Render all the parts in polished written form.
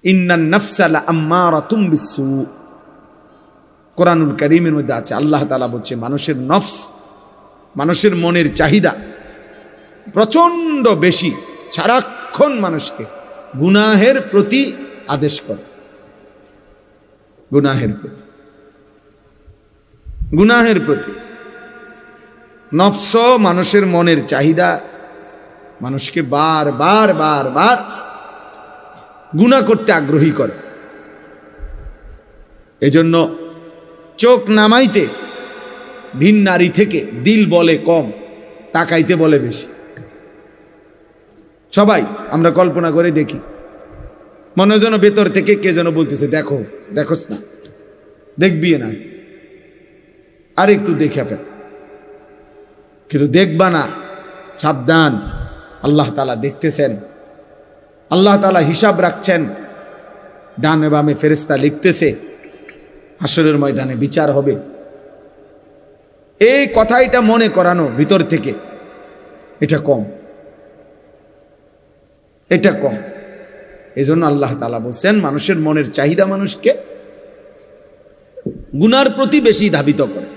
ইন্নান নাফসা লাআম্মারাতুম বিসসু। কোরআনুল কারীমের মধ্যে আছে, আল্লাহ তাআলা বলছে মানুষের নফস, মানুষের মনের চাহিদা প্রচন্ড বেশি, সারাক্ষণ মানুষকে গুনাহের প্রতি আদেশ করে, গুনাহের প্রতি, গুনাহের প্রতি। নফস মানুষের মনের চাহিদা মানুষকে বার বার বার বার গুনাহ করতে আগ্রহী করে। এজন্য চোখ নামাইতে ভিন নারী থেকে দিল বলে কম, তাকাইতে বলে বেশি। সবাই আমরা কল্পনা করে দেখি, মনে যেন ভেতর থেকে কে যেন বলতেছে দেখো, দেখোস না, দেখবি না, আর একটু দেখে ফেল, কিন্তু দেখবা না, সাবধান, আল্লাহ তাআলা দেখতেছেন, আল্লাহ তাআলা হিসাব রাখছেন, ডানে বামে ফেরেশতা লিখতেছে, হাসরের ময়দানে বিচার হবে। এই কথাটা মনে করানো ভিতর থেকে, এটা কম, এটা কম। এজন্য আল্লাহ তাআলা বলছেন মানুষের মনের চাহিদা মানুষকে গুনার প্রতি বেশি ধাবিত করে,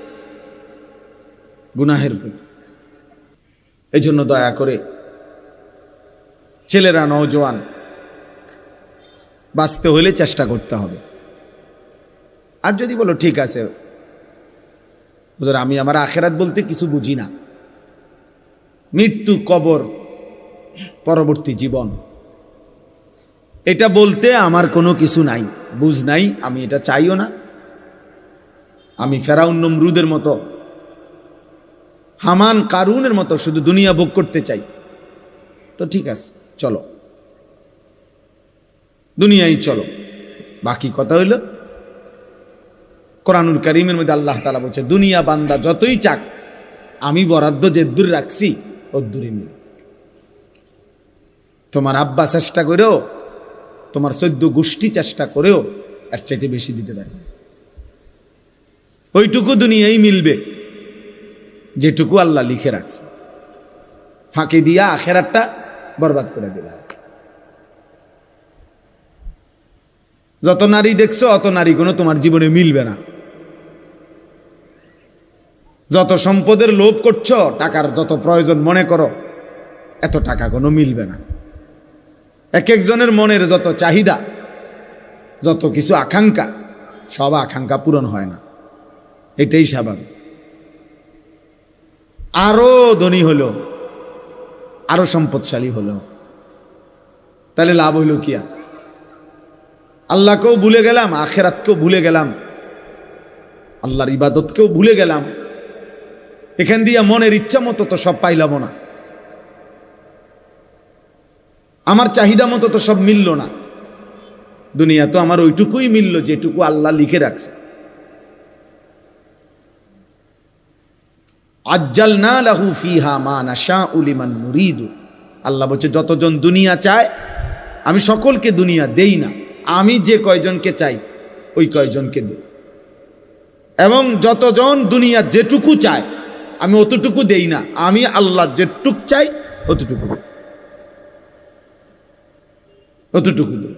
গুনাহের প্রতি। এই জন্য দয়া করে ছেলেরা, নওজোয়ান, বাঁচতে হলে চেষ্টা করতে হবে। আর যদি বলো ঠিক আছে হুজুর আমি আমার আখিরাত বলতে কিছু বুঝি না, মৃত্যু, কবর, পরবর্তী জীবন, এটা বলতে আমার কোনো কিছু নাই, বুঝ নাই, আমি এটা চাইও না, আমি ফেরাউন নমরুদের মতো, হামান কারুনের মতো শুধু দুনিয়া ভোগ করতে চাই, তো ঠিক আছে, চলো দুনিয়ায় চলো। বাকি কথা হইল কোরআনুল কারীমের মধ্যে আল্লাহ তাআলা বলছে দুনিয়া বান্দা যতই চাক, আমি বরাদ্দ যে দূর রাখছি ও দূরে মিলে। তোমার আব্বা চেষ্টা করেও, তোমার 14 গোষ্ঠী চেষ্টা করেও এর চাইতে বেশি দিতে পারবে, ওইটুকু দুনিয়ায় মিলবে যেটুকু আল্লাহ লিখে রাখছে, ফাঁকি দিয়া আখেরাতটা বরবাদ করে দিবে। যত নারী দেখছো অত নারী কোনো তোমার জীবনে মিলবে না, যত সম্পদের লোভ করছো, টাকার যত প্রয়োজন মনে করো, এত টাকা কোনো মিলবে না। এক একজনের মনের যত চাহিদা, যত কিছু আকাঙ্ক্ষা, সব আকাঙ্ক্ষা পূরণ হয় না, এটাই স্বাভাবিক। আরো ধনী হলো, আরো সম্পদশালী হলো, তাহলে লাভ হইল কি? আর আল্লাহকেও ভুলে গেলাম, আখেরাতকেও ভুলে গেলাম, আল্লাহর ইবাদতকেও ভুলে গেলাম। এখান দিয়ে মনের ইচ্ছা মতো তো সব পাইলাম না, আমার চাহিদা মতো তো সব মিলল না। দুনিয়া তো আমার ওইটুকুই মিলল যেটুকু আল্লাহ লিখে রাখছে। আজ্জালনা লাহু ফিহা মা নাশাউ লিমান নুরিদু। আল্লাহ বলছে যতজন দুনিয়া চায় আমি সকলকে দুনিয়া দেই না, আমি যে কয়জনকে চাই ওই কয়জনকে দেই, এবং যতজন দুনিয়া যেটুকু চায় আমি অতটুকু দেই না, আমি আল্লাহ যেটুক চাই অতটুকু দেই, অতটুকু দেই।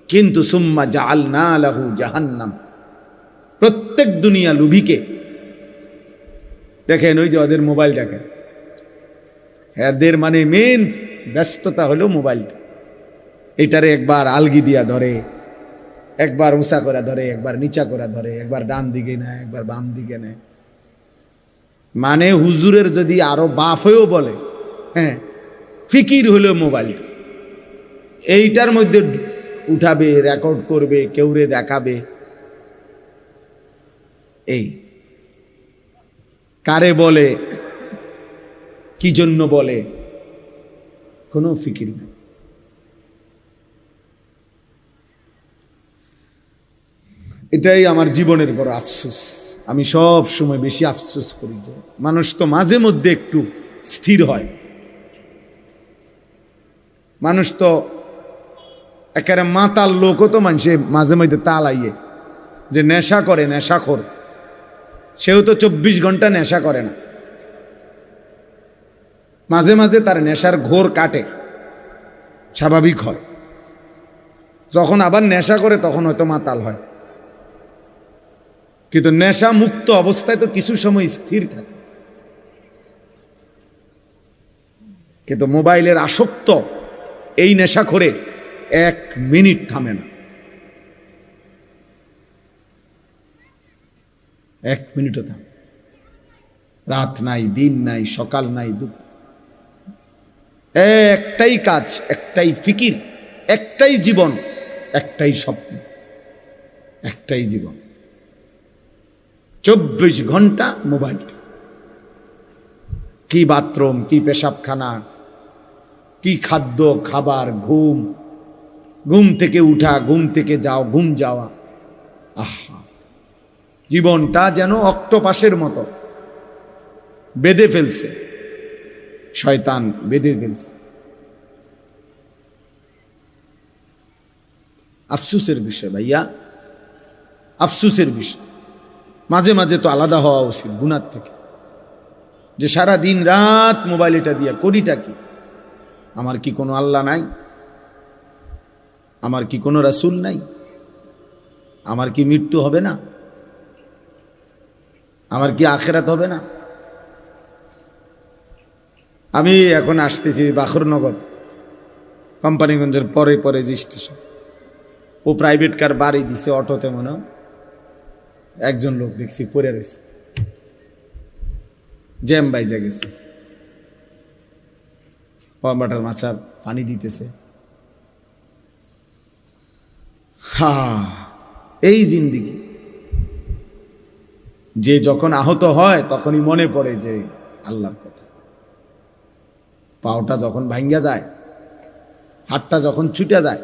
কিন্তু সুম্মা জাআলনা লাহু জাহান্নাম, প্রত্যেক দুনিয়া লুভিকে দেখেন, ওই যে ওদের মোবাইল দেখেন, এদের মানে মেন ব্যস্ততা হলো মোবাইলটা। এটারে একবার আলগি দিয়া ধরে, একবার উঁচা করে ধরে, একবার নিচা করে ধরে, একবার ডান দিকে নেয়, একবার বাম দিকে নেয়। মানে হুজুরের যদি আরো বাপ হয়েও বলে, হ্যাঁ ফিকির হলো মোবাইল, এইটার মধ্যে উঠাবে, রেকর্ড করবে, কেউরে দেখাবে। এই কারে বলে, কি জন্য বলে, কোনো ফিকির নেই। এটাই আমার জীবনের বড় আফসোস। আমি সব সময় বেশি আফসোস করি যে মানুষ তো মাঝে মধ্যে একটু স্থির হয়, মানুষ তো একেবারে মাতাল লোকও তো মানুষে মাঝে মধ্যে তালাইয়ে যে নেশা করে, নেশাখোর, সেও তো 24 ঘন্টা নেশা করে না, মাঝে মাঝে তার নেশার ঘোর কাটে, স্বাভাবিক হয়। যখন আবার নেশা করে তখন হয়তো মাতাল হয়, কিন্তু নেশা মুক্ত অবস্থায় তো কিছু সময় স্থির থাকে। কিন্তু মোবাইলের আসক্ত এই নেশা করে 1 মিনিট থামে না, 1 মিনিটও থামে। রাত নাই, দিন নাই, সকাল নাই, দুপুর, একটাই কাজ, একটাই ফিকির, একটাই জীবন, একটাই স্বপ্ন, একটাই জীবন। 24 ঘন্টা মোবাইল। কি বাথরুম, কি পেশাবখানা, কি খাদ্য খাবার, ঘুম, ঘুম থেকে উঠা, ঘুম থেকে ঘুম যাওয়া। আহা, জীবনটা যেন অক্টোপাসের মতো বেঁধে ফেলছে, শয়তান বেঁধে ফেলছে। আফসুসের বিষয় ভাইয়া, আফসুসের বিষয়। মাঝে মাঝে তো আলাদা হওয়া উচিত গুনার থেকে, যে সারা দিন রাত মোবাইল এটা দিয়া করিটা কি? আমার কি কোনো আল্লাহ নাই? আমার কি কোনো রাসূল নাই? আমার কি মৃত্যু হবে না? আমার কি আখিরাত হবে না? আমি এখন আসতেছি বাখরনগর, কোম্পানিগঞ্জের পরে পরে যে স্টেশন, ও প্রাইভেট কার বাড়ি দিছে অটোতে, মনে হয় একজন লোক দেখছি পড়ে রয়েছে, জ্যাম বাইজা গেছে, বাটার মাছার পানি দিতেছে। এই জিন্দিগি। যে যখন আহত হয় তখনই মনে পড়ে যে আল্লাহর কথা। পাওটা যখন ভাঙ্গা যায়, হাতটা যখন ছুটে যায়,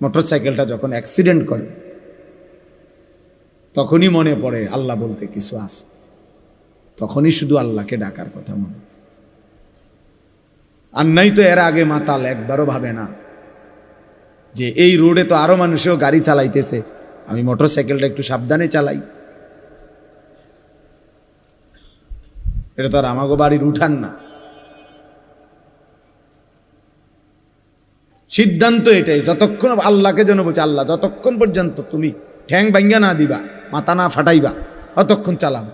মোটরসাইকেলটা যখন অ্যাক্সিডেন্ট করে, তখনই মনে পড়ে আল্লাহ বলতে কিছু আছে। তখনই শুধু আল্লাহকে ডাকার কথা মনে। আর নাই তো এর আগে মাতাল, একবারও ভাবে না যে এই রোডে তো আরো মানুষও গাড়ি চালাইতেছে, আমি মোটরসাইকেলটা একটু সাবধানে চালাই। এটা তো আর আমাগো বাড়ির উঠান না। সিদ্ধান্ত এটাই, যতক্ষণ আল্লাহকে যেন বলছে, আল্লাহ যতক্ষণ পর্যন্ত তুমি ঠ্যাং ভাঙ্গা না দিবা, মাথা না ফাটাইবা, ততক্ষণ চালাবো।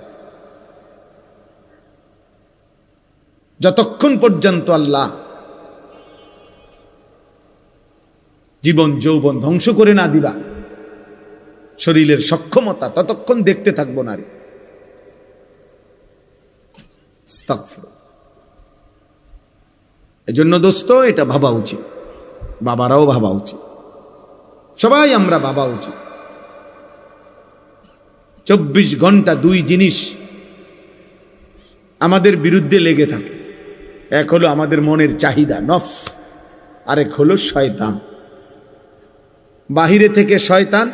যতক্ষণ পর্যন্ত আল্লাহ জীবন যৌবন ধ্বংস করে না দিবা, শরীরের সক্ষমতা, ততক্ষণ দেখতে থাকবো না রে। এজন্য দোস্ত, এটা ভাবা উচিত, বাবারাও ভাবা উচিত, সবাই আমরা ভাবা উচিত। 24 ঘন্টা 2 জিনিস আমাদের বিরুদ্ধে লেগে থাকে। এক হলো আমাদের মনের চাহিদা, নফস, আরেক হলো শয়তান। বাহিরে থেকে শয়তান,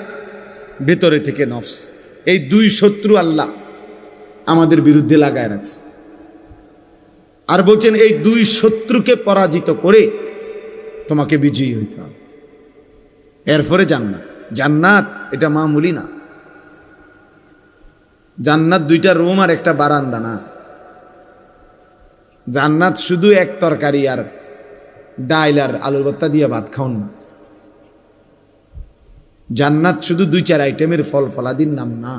ভেতরে থেকে নফস। এই 2 শত্রু আল্লাহ আমাদের বিরুদ্ধে লাগায় রাখছে। আর বলছেন এই 2 শত্রুকে পরাজিত করে তোমাকে বিজয়ী হইতে হবে, এরপরে জান্নাত। জান্নাত এটা মামুলি না। জান্নাত 2টা রুম আর একটা বারান্দা না। জান্নাত শুধু এক তরকারি আর ডাইল আর আলুর ভর্তা দিয়ে ভাত খাওন না। জান্নাত শুধু 2-4 আইটেমের ফল ফলাদির নাম না।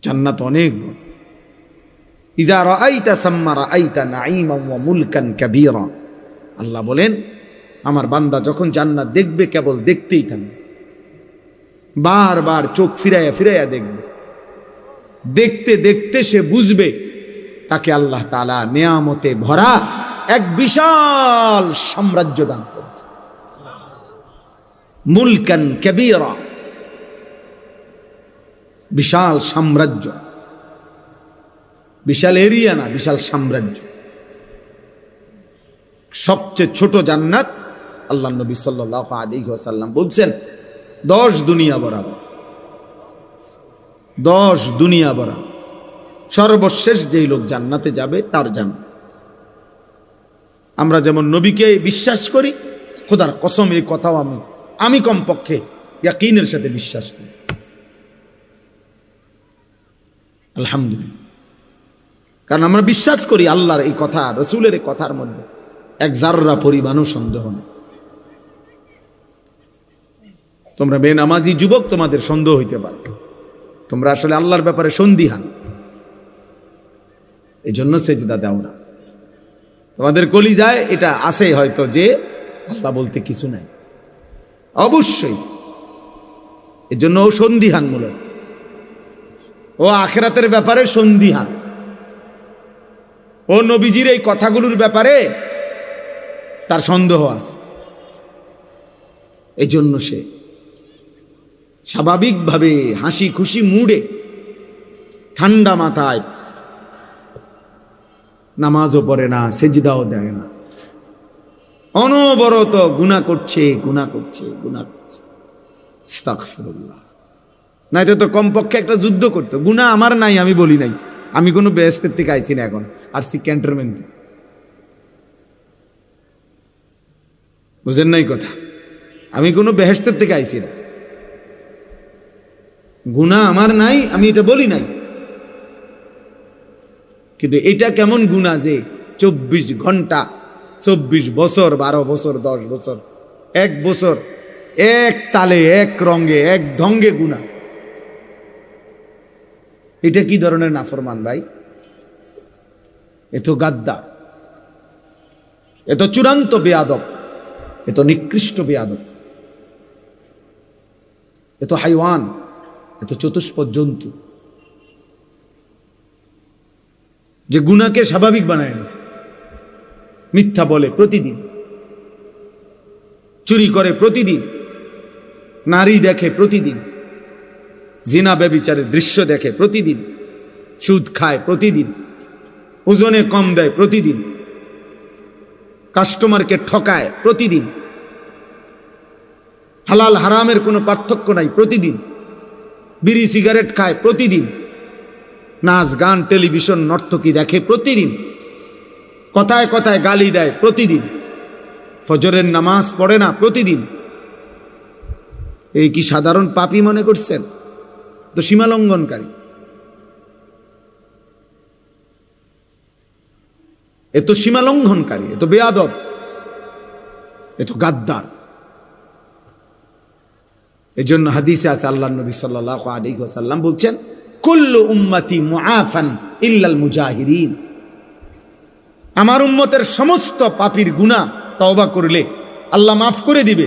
জান্নাত অনেক বড়। ইজা রাআইতা সাম্মা রাআইতা নাঈমান ওয়া মুলকান কাবীরা। আল্লাহ বলেন, আমার বান্দা যখন জান্নাত দেখবে কেবল দেখতেই থাকবে, বারবার চোখ ফিরাইয়া ফিরাইয়া দেখবে। দেখতে দেখতে সে বুঝবে তাকে আল্লাহ তাআলা নিয়ামতে ভরা এক বিশাল সাম্রাজ্য দান করেছে। মুলকান কাবীরা, বিশাল সাম্রাজ্য, বিশাল এরিয়া না, বিশাল সাম্রাজ্য। সবচেয়ে ছোট জান্নাত আল্লাহ নবী সাল্লাল্লাহু আলাইহি ওয়াসাল্লাম বলছেন 10 দুনিয়া বরাবর, 10 দুনিয়া বরাবর। সর্বশেষ যেই লোক জান্নাতে যাবে তার জান্নাত। আমরা যেমন নবীকে বিশ্বাস করি, খোদার কসম এই কথাও আমি কমপক্ষে ইয়াকিনের সাথে বিশ্বাস করি। আলহামদুলিল্লাহ। কারণ আমরা বিশ্বাস করি আল্লাহর এই কথা, রসুলের এই কথার মধ্যে এক জাররা পরিমাণও সন্দেহ নেই। তোমরা বেনামাজি যুবক, তোমাদের সন্দেহ হইতে পারে, তোমরা আসলে আল্লাহর ব্যাপারে সন্দিহান, এই জন্য সেজদা দাও না। তোমাদের কলিজায় এটা আছে হয়তো যে আল্লাহ বলতে কিছু নাই, অবশ্যই এর জন্য ও সন্দিহান, মূলত ও আখিরাতের ব্যাপারে সন্দিহান, ও নবীজির এই কথাগুলোর ব্যাপারে তার সন্দেহ আছে। এই জন্য সে স্বাভাবিকভাবে হাসি খুশি মুডে ঠান্ডা মাথায় নামাজও পড়ে না, সেজদাও দেয় না, অনবরত গুনাহ করছে, আস্তাগফিরুল্লাহ। নাইতো তো কমপক্ষে একটা যুদ্ধ করতো। গুনাহ আমার নাই, আমি বলি নাই, আমি কোনো বেহেশতের থেকে আইছি না, এখন আসছি ক্যান্টনমেন্ট থেকে। বুঝেন নাই কথা? আমি কোনো বেহেশতের থেকে আইছি না, গুনাহ আমার নাই, আমি এটা বলি নাই। কিন্তু এটা কেমন গুনাহ যে 24 ঘন্টা, 24 বছর, 12 বছর, 10 বছর, 1 বছর এক তালে, এক রঙে, এক ঢঙ্গে গুনাহ। এটা কি ধরনের নাফরমান ভাই? এ তো গাদ্দার, এ তো চূড়ান্ত বেয়াদব, এ তো নিকৃষ্ট বেয়াদব, এ তো হাইওয়ান, এ তো চতুষ্পদ জন্তু, যে গুনাহকে স্বাভাবিক বানায় নিছে। মিথ্যা বলে প্রতিদিন, চুরি করে প্রতিদিন, নারী দেখে প্রতিদিন, জিনা ব্যভিচারের দৃশ্য দেখে প্রতিদিন, সুদ খায় প্রতিদিন, ওজনে কম দেয় প্রতিদিন, কাস্টমারকে ঠকায় প্রতিদিন, হালাল হারামের কোনো পার্থক্য নাই প্রতিদিন, বিড়ি সিগারেট খায় প্রতিদিন, নাচ গান টেলিভিশন নর্তকী দেখে প্রতিদিন, কথায় কথায় গালি দেয় প্রতিদিন, ফজরের নামাজ পড়ে না প্রতিদিন। এই কি সাধারণ পাপী মনে করছেন? তো সীমালঙ্ঘনকারী, এ তো সীমালঙ্ঘনকারী, এ তো বেয়াদব, এ তো গাদ্দার। এই জন্য হাদিসে আছে, আল্লাহ নবী সাল্লাল্লাহু আলাইহি ওয়াসাল্লাম বলছেন, কুল্লু উম্মতি মুআফান ইল্লাল মুজাহিরিন। আমার উম্মতের সমস্ত পাপীর গুনাহ তওবা করলে আল্লাহ মাফ করে দিবে,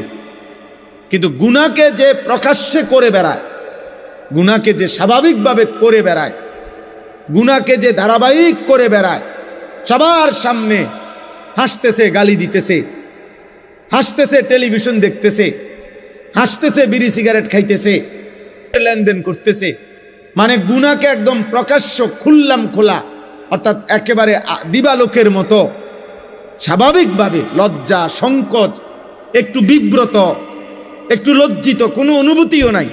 কিন্তু গুনাহকে যে প্রকাশ্যে করে বেড়ায়, গুনাহকে যে স্বাভাবিকভাবে করে বেড়ায়, গুনাহকে যে ধারাবাহিক করে বেড়ায়, সবার সামনে হাসতেছে, গালি দিতেছে, হাসতেছে, টেলিভিশন দেখতেছে, হাসতেছে, বিড়ি সিগারেট খাইতেছে, লেনদেন করতেছে, মানে গুনাহকে একদম প্রকাশ্য খুললাম খোলা, অর্থাৎ একেবারে দিবালোকের মতো স্বাভাবিকভাবে, লজ্জা সংকোচ, একটু বিব্রত, একটু লজ্জিত, কোনো অনুভূতিও নাই।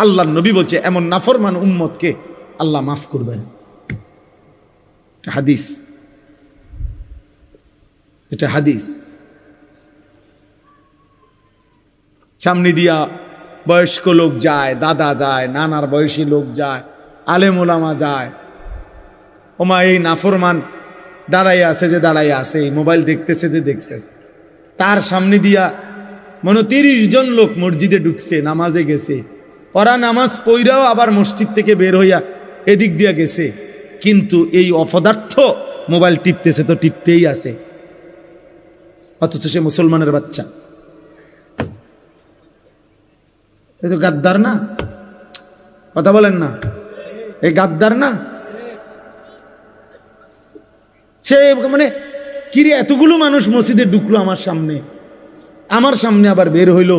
আল্লাহর নবী বলছে, এমন নাফরমান উম্মতকে আল্লাহ মাফ করবেন। হাদিস, এটা হাদিস। সামনে দিয়া বয়স্ক লোক যায়, দাদা যায়, নানার বয়সী লোক যায়, আলেম ওলামা যায়, ওমা এই নাফরমান দাঁড়াইয়া আছে যে দাঁড়াইয়া আছে, মোবাইল দেখতেছে যে দেখতেছে, তার সামনে দিয়া মনে 30 জন লোক মসজিদে ঢুকছে, নামাজে গেছে, ওরা নামাজ পইরাও আবার মসজিদ থেকে বের হইয়া এদিক দিয়া গেছে, কিন্তু এই অপদার্থ মোবাইল টিপতেছে, তো টিপতেই আছে, অথচ সে মুসলমানের বাচ্চা। এই তো গাদ্দার না? কথা বলেন না, এই গাদ্দার না? সে মানে কিরে, এতগুলো মানুষ মসজিদে ঢুকলো আমার সামনে আবার বের হইল,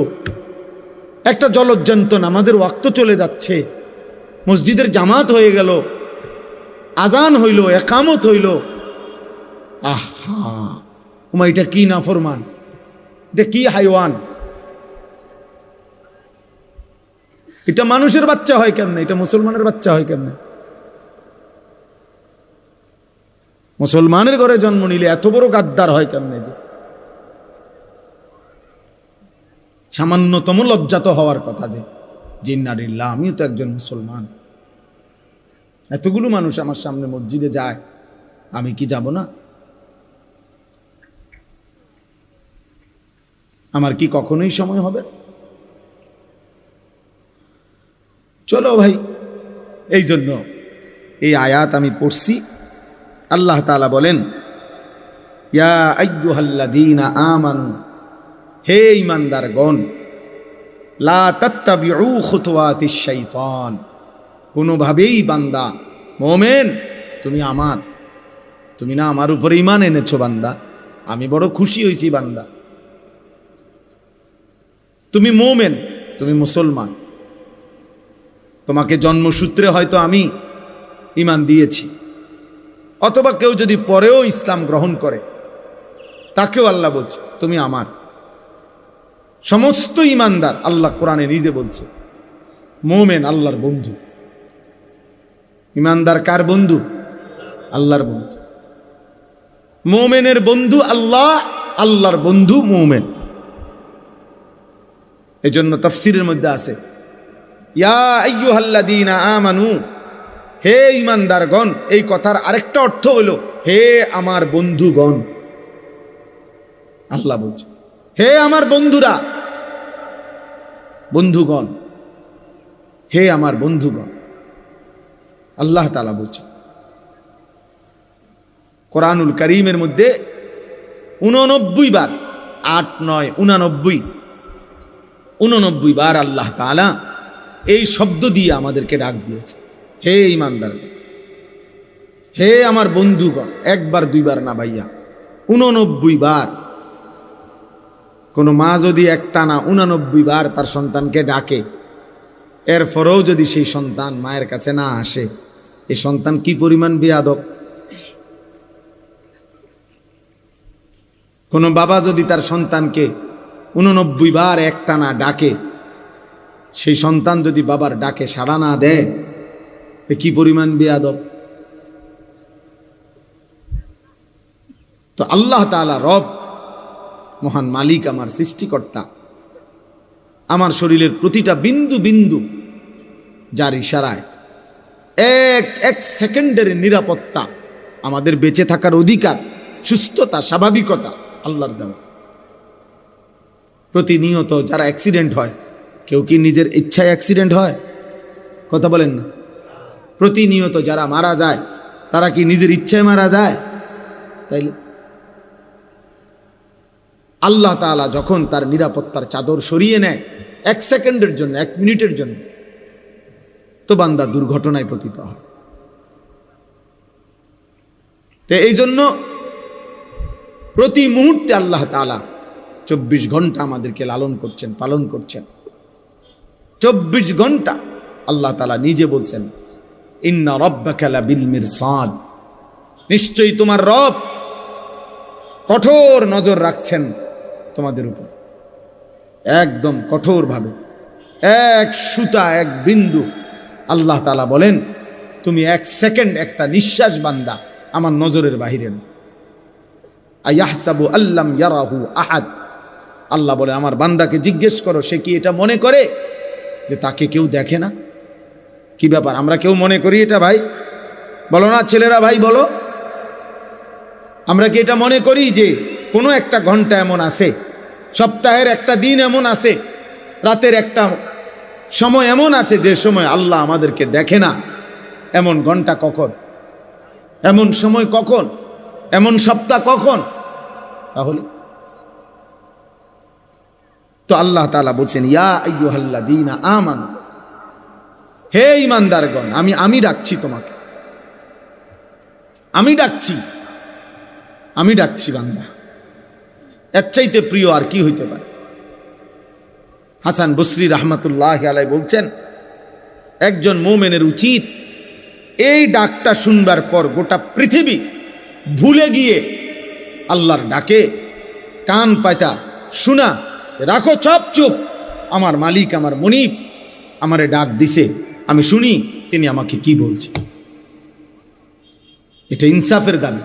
একটা জলজ্জান্ত নামাজের ওয়াক্ত চলে যাচ্ছে, মসজিদের জামাত হয়ে গেল, আজান হইল, একামত হইল, আহা ওমা এটা কি নাফরমান, এটা কি হাইওয়ান, এটা মানুষের বাচ্চা হয় কেমনে? এটা মুসলমানের বাচ্চা হয় কেমনে? মুসলমানের ঘরে জন্ম নিলে এত বড় গাদ্দার হয় কেমনে? যে সামান্যতম লজ্জাত হওয়ার কথা, যে জিন্নারিল্লাহ, আমিও তো একজন মুসলমান, এতগুলো মানুষ আমার সামনে মসজিদে যায়, আমি কি যাব না? আমার কি কখনোই সময় হবে? চলো ভাই, এই জন্য এই আয়াত আমি পড়ছি। আল্লাহ তাআলা বলেন, ইয়া আইয়ুহাল্লাযীনা আমানু, হে ঈমানদারগণ, লা তাত্তাবিউ খুতুওয়াতিশ শাইতান, কোনোভাবেই বান্দা মুমিন, তুমি না আমার উপরে ঈমান এনেছো বান্দা, আমি বড় খুশি হয়েছি বান্দা, তুমি মুমিন, তুমি মুসলমান, তোমাকে জন্মসূত্রে হয়তো আমি ঈমান দিয়েছি, অথবা কেউ যদি পরেও ইসলাম গ্রহণ করে তাকেও আল্লাহ বলছে তুমি আমার। সমস্ত ঈমানদার, আল্লাহ কোরআনে নিজে বলছে, মুমিন আল্লাহর বন্ধু। ঈমানদার কার বন্ধু? আল্লাহর বন্ধু। মুমিনের বন্ধু আল্লাহ, আল্লাহর বন্ধু মুমিন। এজন্য তাফসীরের মধ্যে আছে, ইয়া আইয়ুহাল্লাযীনা আমানু, হে ঈমানদারগণ, এই কথার আরেকটা অর্থ হলো হে আমার বন্ধুগণ। আল্লাহ বলছে হে আমার বন্ধুরা, বন্ধুগণ, হে আমার বন্ধুগণ। আল্লাহ তাআলা বলছে কোরআনুল কারীমের মধ্যে 89 বার, 8, 9, 89 বার আল্লাহ তাআলা এই শব্দ দিয়ে আমাদেরকে ডাক দিয়েছে, হে ঈমানদার, হে আমার বন্ধুগণ। 1 বার 2 বার না ভাইয়া, 89 বার। কোনো মা যদি একটানা 89 বার তার সন্তানকে ডাকে, এরপরেও যদি সেই সন্তান মায়ের কাছে না আসে, এই সন্তান কি পরিমাণ বেয়াদব। কোনো বাবা যদি তার সন্তানকে 89 বার একটানা ডাকে, সেই সন্তান যদি বাবার ডাকে সাড়া না দেয়, কি পরিমাণ বেয়াদব। তো আল্লাহ তাআলা রব, মহান মালিক, আমার সৃষ্টিকর্তা, আমার শরীরের প্রতিটা বিন্দু বিন্দু যার ইশারায় এক সেকেন্ডের নিরাপত্তা, আমাদের বেঁচে থাকার অধিকার, সুস্থতা, স্বাভাবিকতা আল্লাহর দেওয়া। প্রতিনিয়ত যারা অ্যাক্সিডেন্ট হয়, কেউ কি নিজের ইচ্ছায় অ্যাক্সিডেন্ট হয়? কথা বলেন না। প্রতিনিয়ত যারা মারা যায়, তারা কি নিজের ইচ্ছায় মারা যায়? তাইলে আল্লাহ তাআলা যখন তার নিরাপত্তার চাদর সরিয়ে নেয় 1 সেকেন্ডের জন্য, 1 মিনিটের জন্য, তো বান্দা দুর্ঘটনায় পতিত হয়। তো এই জন্য প্রতি মুহূর্তে আল্লাহ তাআলা 24 ঘন্টা আমাদেরকে লালন করছেন, পালন করছেন। 24 ঘন্টা আল্লাহ তাআলা নিজে বলছেন, ইন্না রাব্বাকা লাবিল মিরসাদ, নিশ্চয়ই তোমার রব কঠোর নজর রাখছেন তোমাদের উপর, একদম কঠোরভাবে। 1 সুতা, 1 বিন্দু, আল্লাহ তাআলা বলেন তুমি 1 সেকেন্ড, একটা নিঃশ্বাস বান্দা আমার নজরের বাহিরে না। আয়াহসাবু আল্লাম ইয়ারাহু আহাদ, আল্লাহ বলে আমার বান্দাকে জিজ্ঞেস করো, সে কি এটা মনে করে যে তাকে কেউ দেখে না? কি ব্যাপার, আমরা কেউ মনে করি এটা? ভাই বলো না, ছেলেরা ভাই বলো, আমরা কি এটা মনে করি যে কোনো একটা ঘন্টা এমন আছে, সপ্তাহের একটা দিন এমন আছে, রাতের একটা সময় এমন আছে যে সময় আল্লাহ আমাদেরকে দেখে না? এমন ঘন্টা কখন? এমন সময় কখন? এমন সপ্তাহ কখন? তাহলে তো আল্লাহ তাআলা বলছেন, ইয়া আইয়ুহাল্লাযীনা আমানু, হে ঈমানদারগণ, আমি ডাকছি তোমাকে, আমি ডাকছি বান্দা। এর চাইতে প্রিয় আর কি হইতে পারে? হাসান বসরি রাহমাতুল্লাহ আলাইহি বলছেন, একজন মুমিনের উচিত এই ডাকটা শুনবার পর গোটা পৃথিবী ভুলে গিয়ে আল্লাহর ডাকে কান পাতা শোনা, রাখো সব চুপ, আমার মালিক, আমার মুনিব আমারে ডাক দিছে, আমি শুনি তিনি আমাকে কি বলছে। এটা ইনসাফের দাবি।